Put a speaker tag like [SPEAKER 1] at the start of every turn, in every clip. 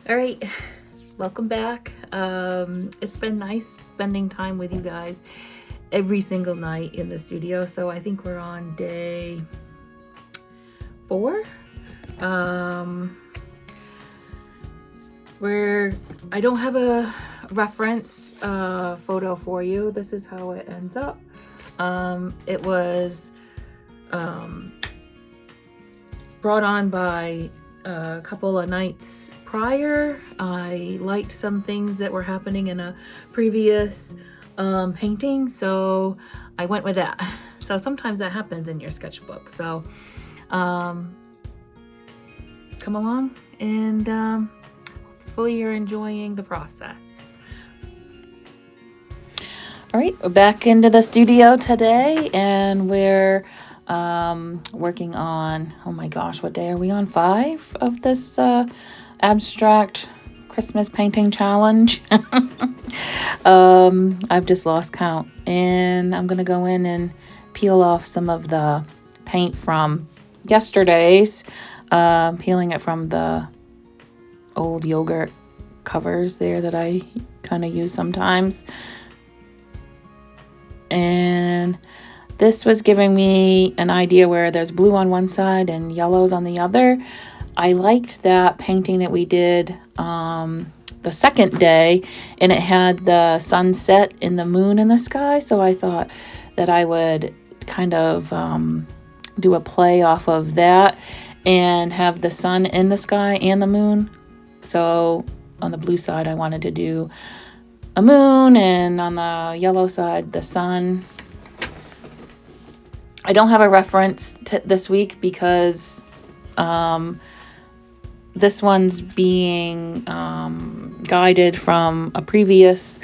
[SPEAKER 1] All right, welcome back. It's been nice spending time with you guys every single night in the studio. So I think we're on day 4. Um, where I don't have a reference photo for you. This is how it ends up. It was brought on by a couple of nights prior. I liked some things that were happening in a previous painting, so I went with that. So sometimes that happens in your sketchbook. So come along and hopefully you're enjoying the process. All right, we're back into the studio today, and we're working on, oh my gosh, what day are we on? 5 of this abstract Christmas painting challenge. I've just lost count, and I'm gonna go in and peel off some of the paint from yesterday's, peeling it from the old yogurt covers there that I kind of use sometimes. And this was giving me an idea where there's blue on one side and yellows on the other. I liked that painting that we did the second day, and it had the sunset and the moon in the sky. So I thought that I would kind of do a play off of that and have the sun in the sky and the moon. So on the blue side, I wanted to do a moon, and on the yellow side, the sun. I don't have a reference this week because this one's being guided from a previous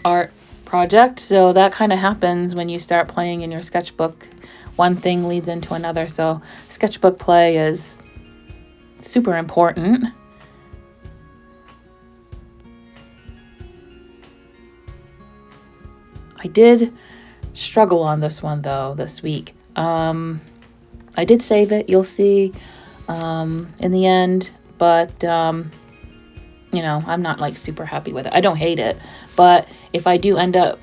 [SPEAKER 1] art project. So that kind of happens when you start playing in your sketchbook. One thing leads into another. So sketchbook play is super important. I did struggle on this one though this week. I did save it, you'll see in the end, but I'm not like super happy with it. I don't hate it, but if I do end up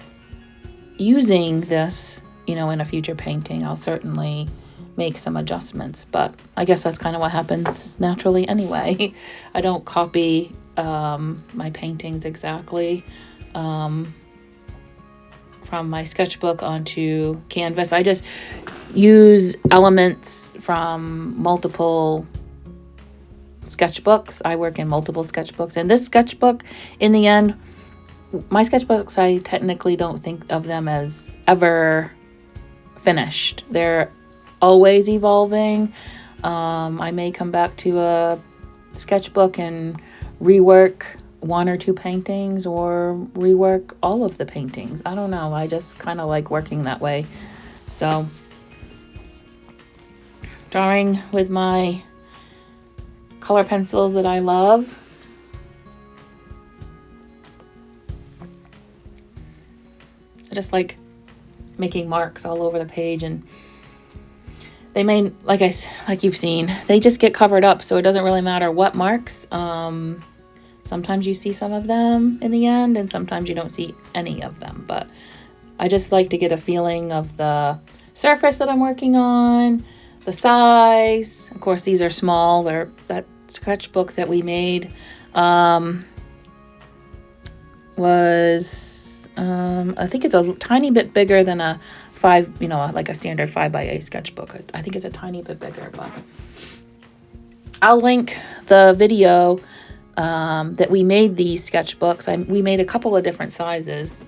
[SPEAKER 1] using this, in a future painting, I'll certainly make some adjustments. But I guess that's kind of what happens naturally anyway. I don't copy my paintings exactly from my sketchbook onto canvas. I just use elements from multiple sketchbooks. I work in multiple sketchbooks, and this sketchbook, in the end, my sketchbooks, I technically don't think of them as ever finished. They're always evolving. I may come back to a sketchbook and rework 1 or 2 paintings, or rework all of the paintings. I don't know. I just kind of like working that way. So, drawing with my color pencils that I love. I just like making marks all over the page, and they may, like you've seen, they just get covered up, so it doesn't really matter what marks. Sometimes you see some of them in the end, and sometimes you don't see any of them. But I just like to get a feeling of the surface that I'm working on, the size. Of course, these are small. That sketchbook that we made was, I think it's a tiny bit bigger than a 5, like a standard 5x8 sketchbook. I think it's a tiny bit bigger, but I'll link the video that we made these sketchbooks. We made a couple of different sizes.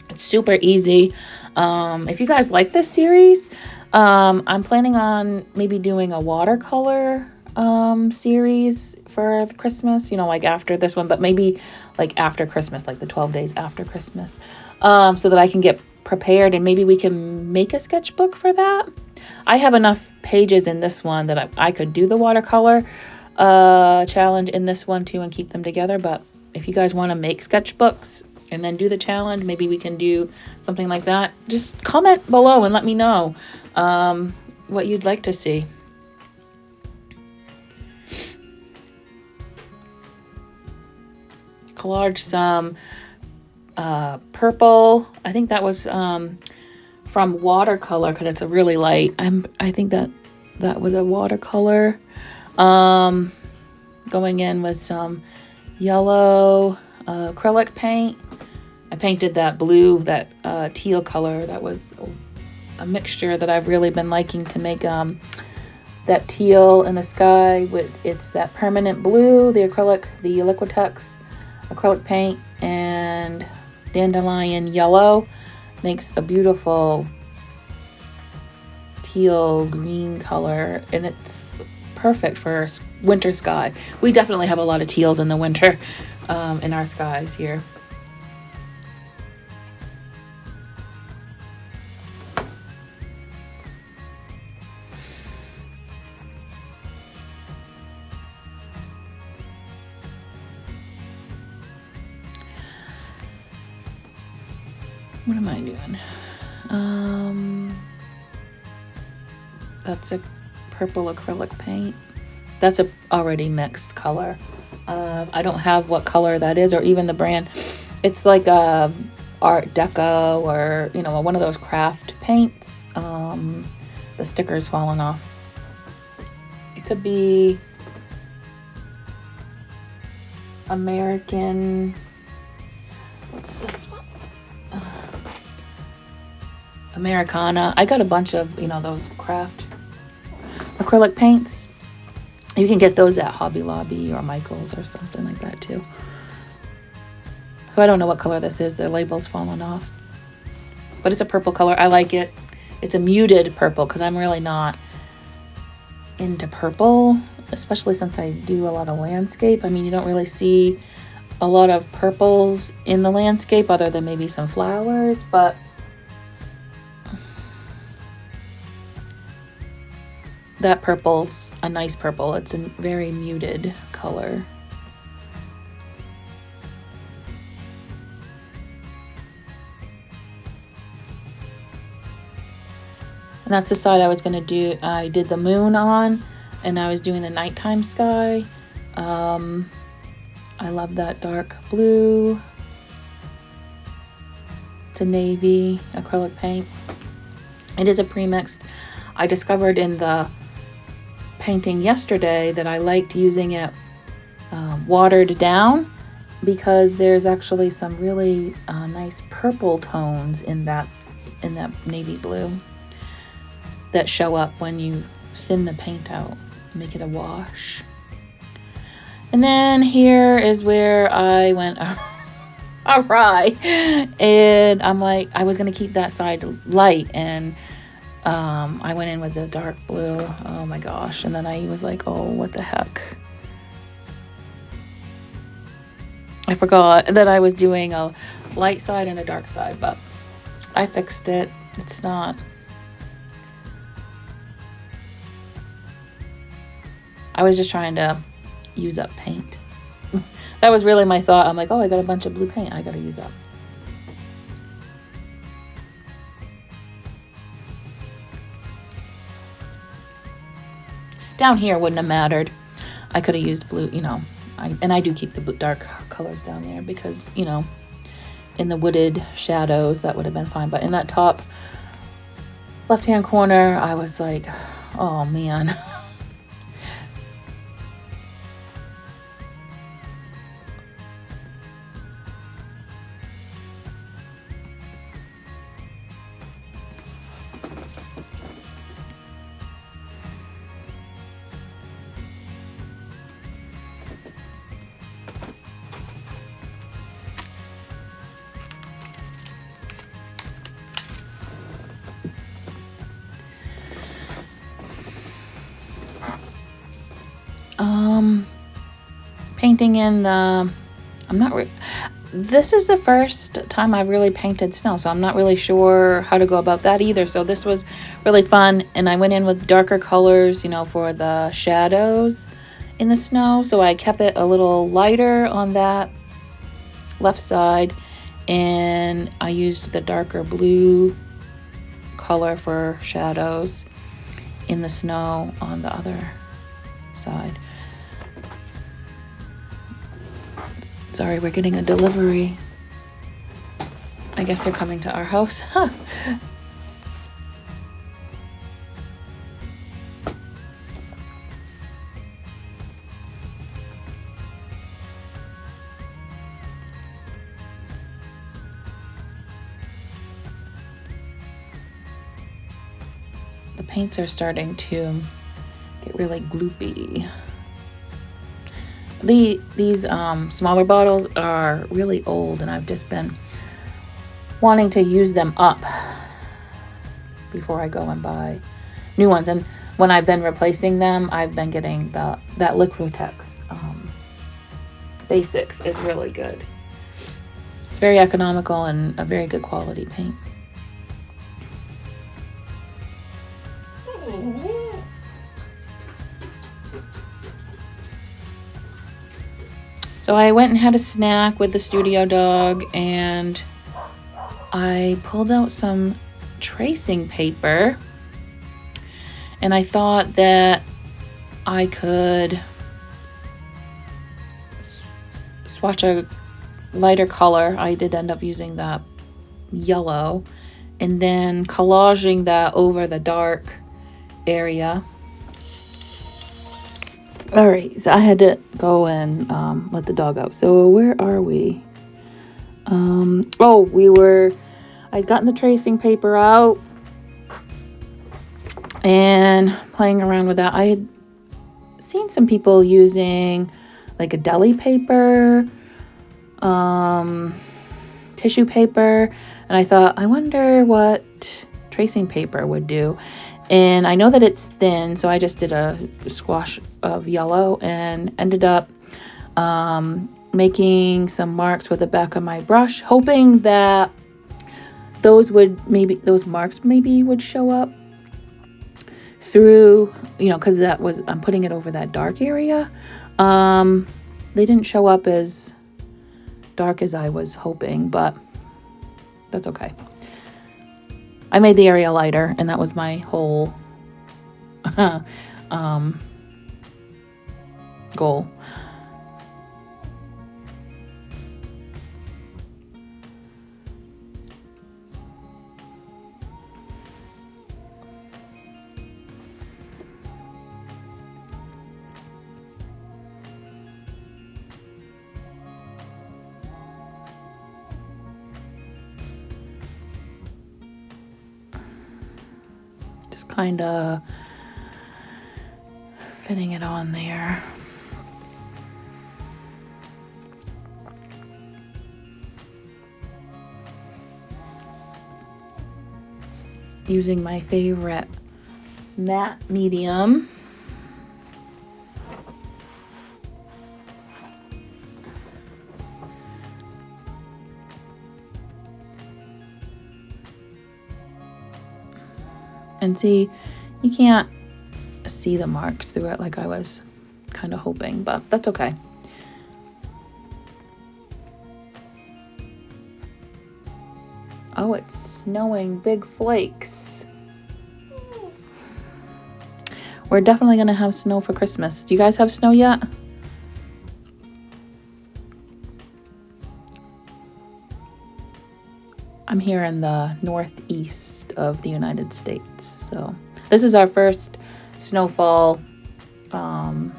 [SPEAKER 1] It's super easy. If you guys like this series, I'm planning on maybe doing a watercolor series for Christmas, like after this one, but maybe like after Christmas, like the 12 days after Christmas, so that I can get prepared, and maybe we can make a sketchbook for that. I have enough pages in this one that I could do the watercolor challenge in this one too and keep them together. But if you guys want to make sketchbooks and then do the challenge, maybe we can do something like that. Just comment below and let me know what you'd like to see. collaged some purple. I think that was from watercolor because it's a really light. I think that was a watercolor. Going in with some yellow acrylic paint. I painted that blue, that teal color. That was a mixture that I've really been liking to make that teal in the sky with, it's that permanent blue, the Liquitex acrylic paint, and dandelion yellow makes a beautiful teal green color, and it's perfect for winter sky. We definitely have a lot of teals in the winter in our skies here. What am I doing? That's a purple acrylic paint. That's a already mixed color. I don't have what color that is or even the brand. It's like a Art Deco or, you know, one of those craft paints. The sticker's falling off. It could be American. What's this one? Americana. I got a bunch of, you know, those craft acrylic paints. You can get those at Hobby Lobby or Michael's or something like that too. So I don't know what color this is. The label's fallen off. But it's a purple color. I like it. It's a muted purple because I'm really not into purple, especially since I do a lot of landscape. I mean, you don't really see a lot of purples in the landscape other than maybe some flowers, but that purple's a nice purple. It's a very muted color. And that's the side I was going to do. I did the moon on, and I was doing the nighttime sky. I love that dark blue. It's a navy acrylic paint. It is a pre-mixed. I discovered in the painting yesterday that I liked using it watered down because there's actually some really nice purple tones in that navy blue that show up when you thin the paint out, make it a wash. And then here is where I went awry, and I'm like, I was gonna keep that side light, and I went in with the dark blue. Oh my gosh. And then I was like, oh, what the heck? I forgot that I was doing a light side and a dark side, but I fixed it. It's not. I was just trying to use up paint. That was really my thought. I'm like, oh, I got a bunch of blue paint. I got to use up. Down here wouldn't have mattered. I could have used blue, you know. I do keep the dark colors down there because, you know, in the wooded shadows, that would have been fine. But in that top left-hand corner, I was like, oh, man. Painting in the, this is the first time I've really painted snow, so I'm not really sure how to go about that either. So this was really fun, and I went in with darker colors, you know, for the shadows in the snow. So I kept it a little lighter on that left side, and I used the darker blue color for shadows in the snow on the other side. Sorry, we're getting a delivery. I guess they're coming to our house. Huh. The paints are starting to get really gloopy. These smaller bottles are really old, and I've just been wanting to use them up before I go and buy new ones. And when I've been replacing them, I've been getting that Liquitex Basics is really good. It's very economical and a very good quality paint. So I went and had a snack with the studio dog, and I pulled out some tracing paper, and I thought that I could swatch a lighter color. I did end up using that yellow, and then collaging that over the dark area. All right, so I had to go and let the dog out. So where are we? I'd gotten the tracing paper out and playing around with that. I had seen some people using like a deli paper, tissue paper, and I thought, I wonder what tracing paper would do. And I know that it's thin, so I just did a squash of yellow and ended up making some marks with the back of my brush, hoping that those marks would show up through, because I'm putting it over that dark area. They didn't show up as dark as I was hoping, but that's okay. I made the area lighter, and that was my whole goal. Kind of fitting it on there. Using my favorite matte medium. And see, you can't see the marks through it like I was kind of hoping, but that's okay. Oh, it's snowing big flakes. We're definitely going to have snow for Christmas. Do you guys have snow yet? I'm here in the northeast of the United States, so this is our first snowfall of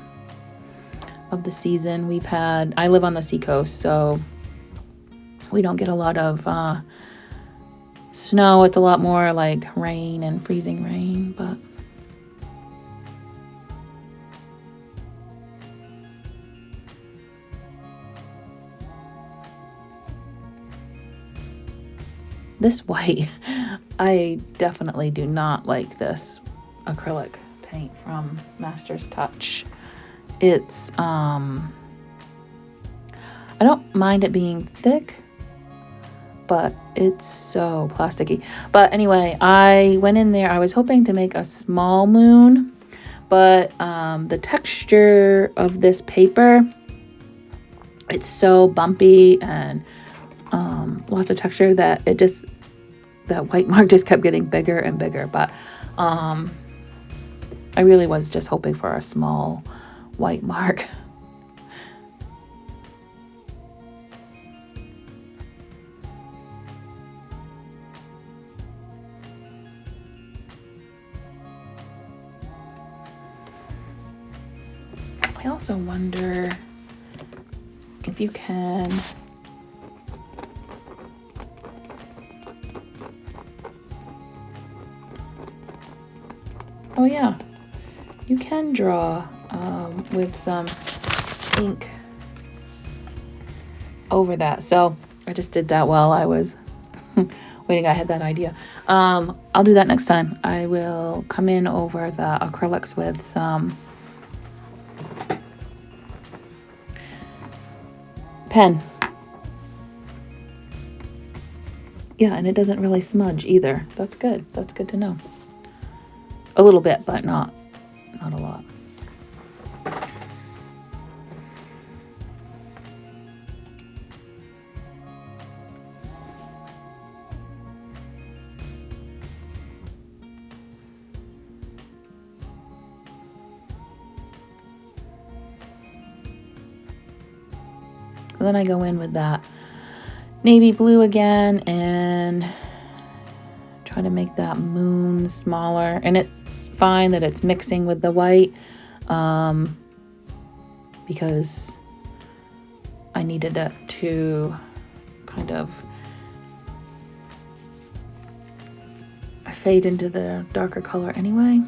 [SPEAKER 1] the season. I live on the seacoast, so we don't get a lot of snow. It's a lot more like rain and freezing rain, but this white, I definitely do not like this acrylic paint from Master's Touch. It's, I don't mind it being thick, but it's so plasticky. But anyway, I went in there, I was hoping to make a small moon, but the texture of this paper, it's so bumpy and lots of texture that that white mark just kept getting bigger and bigger. But I really was just hoping for a small white mark. I also wonder if you can oh yeah, you can draw with some ink over that. So I just did that while I was waiting. I had that idea. I'll do that next time. I will come in over the acrylics with some pen. Yeah, and it doesn't really smudge either. That's good. That's good to know. A little bit, but not a lot. So then I go in with that navy blue again and try to make that moon smaller. And it's fine that it's mixing with the white because I needed it to kind of fade into the darker color anyway.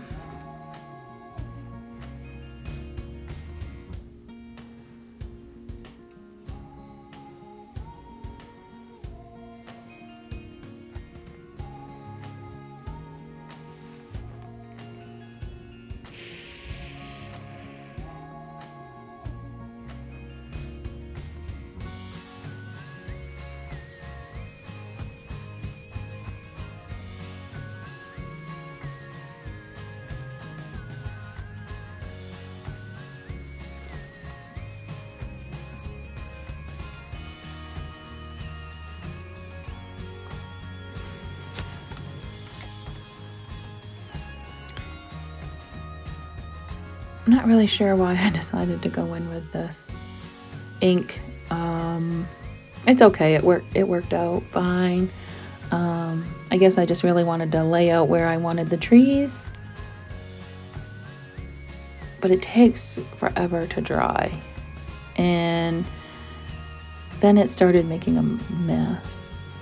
[SPEAKER 1] I'm not really sure why I decided to go in with this ink. It's okay. It worked out fine. I guess I just really wanted to lay out where I wanted the trees. But it takes forever to dry. And then it started making a mess.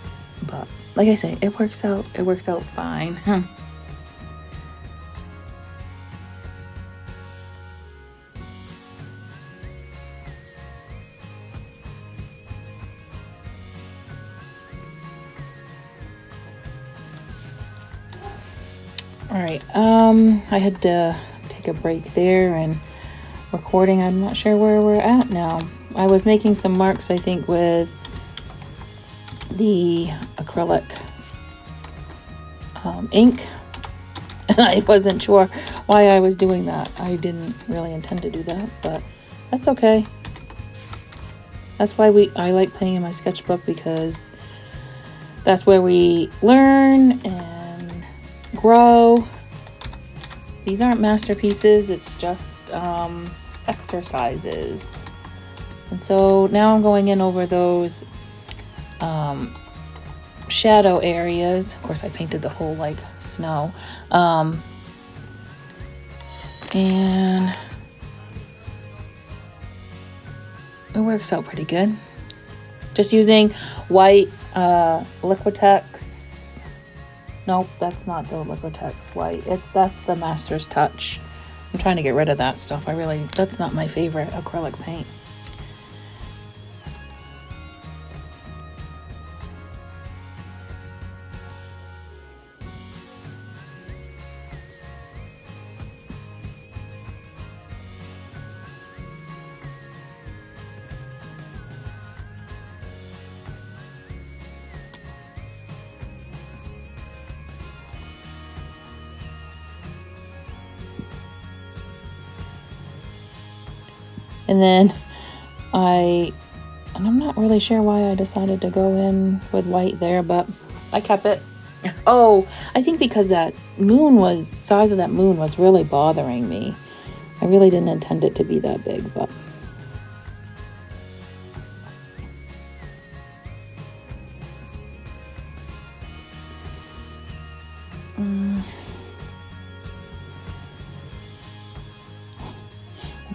[SPEAKER 1] But like I say, it works out fine. All right, I had to take a break there and recording. I'm not sure where we're at now. I was making some marks, I think, with the acrylic ink. And I wasn't sure why I was doing that. I didn't really intend to do that, but that's okay. That's why I like playing in my sketchbook, because that's where we learn and grow. These aren't masterpieces, it's just exercises. And so now I'm going in over those shadow areas. Of course, I painted the whole like snow. And it works out pretty good. Just using white Liquitex. Nope, that's not the Liquitex white. That's the Master's Touch. I'm trying to get rid of that stuff. That's not my favorite acrylic paint. And then I'm not really sure why I decided to go in with white there, but I kept it. Oh, I think because that size of that moon was really bothering me. I really didn't intend it to be that big, but.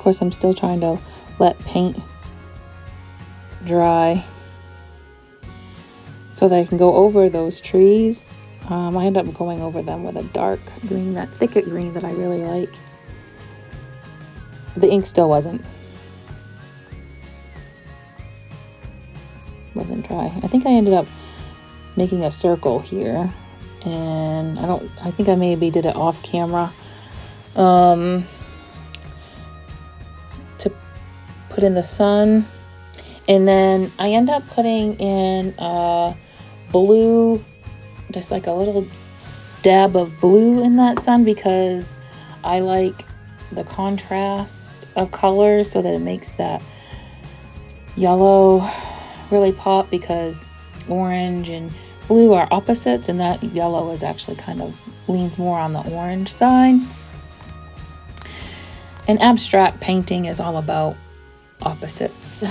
[SPEAKER 1] course, I'm still trying to let paint dry so that I can go over those trees. I end up going over them with a dark green, that thicket green that I really like. The ink still wasn't dry. I think I ended up making a circle here, and I think I maybe did it off camera to put in the sun. And then I end up putting in blue, just like a little dab of blue in that sun, because I like the contrast of colors so that it makes that yellow really pop, because orange and blue are opposites, and that yellow is actually kind of leans more on the orange side. And abstract painting is all about opposites.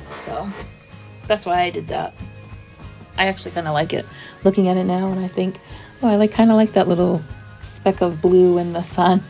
[SPEAKER 1] So that's why I did that. I actually kind of like it looking at it now, and I think, oh, I kind of like that little speck of blue in the sun.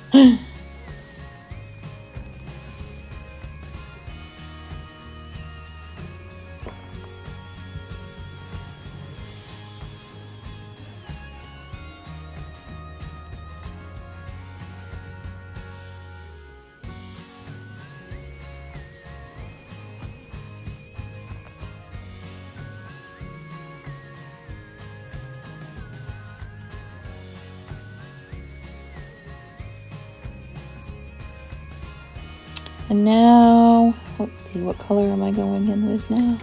[SPEAKER 1] And now, let's see, what color am I going in with now?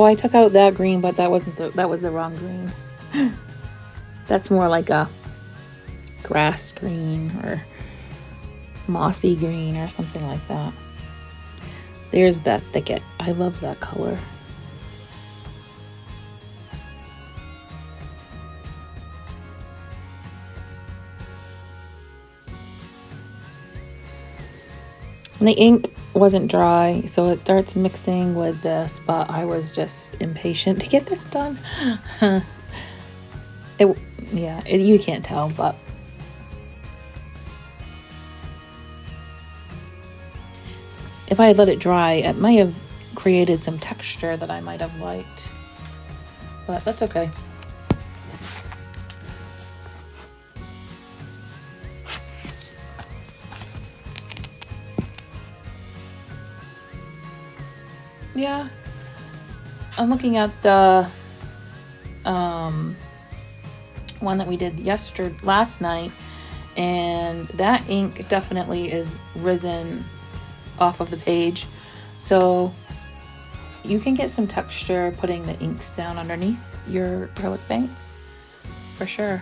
[SPEAKER 1] I took out that green, but that was the wrong green. That's more like a grass green or mossy green or something like that. There's that thicket. I love that color. And the ink wasn't dry, so it starts mixing with this, but I was just impatient to get this done. You can't tell, but if I had let it dry, it might have created some texture that I might have liked, but that's okay. Yeah, I'm looking at the one that we did last night, and that ink definitely is risen off of the page, so you can get some texture putting the inks down underneath your acrylic paints for sure.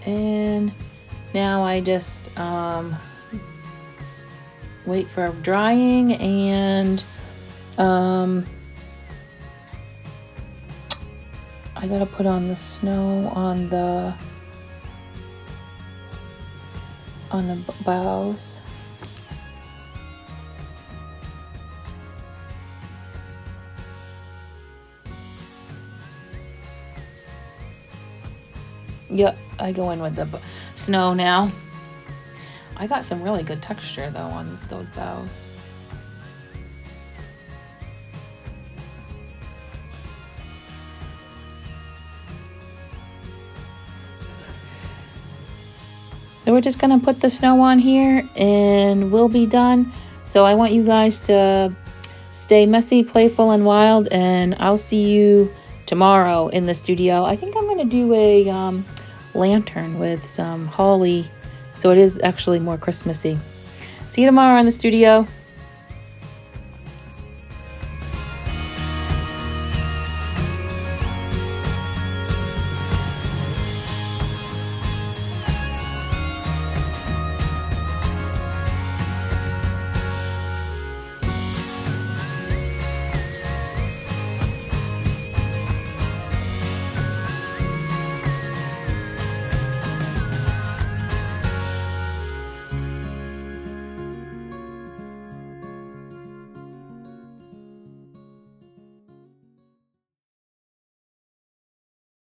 [SPEAKER 1] And now I just wait for drying, and I gotta put on the snow on the boughs. Yep, I go in with the snow now. I got some really good texture though on those boughs. So we're just gonna put the snow on here and we'll be done. So I want you guys to stay messy, playful, and wild, and I'll see you tomorrow in the studio. I think I'm gonna do a lantern with some holly, so it is actually more Christmassy. See you tomorrow in the studio.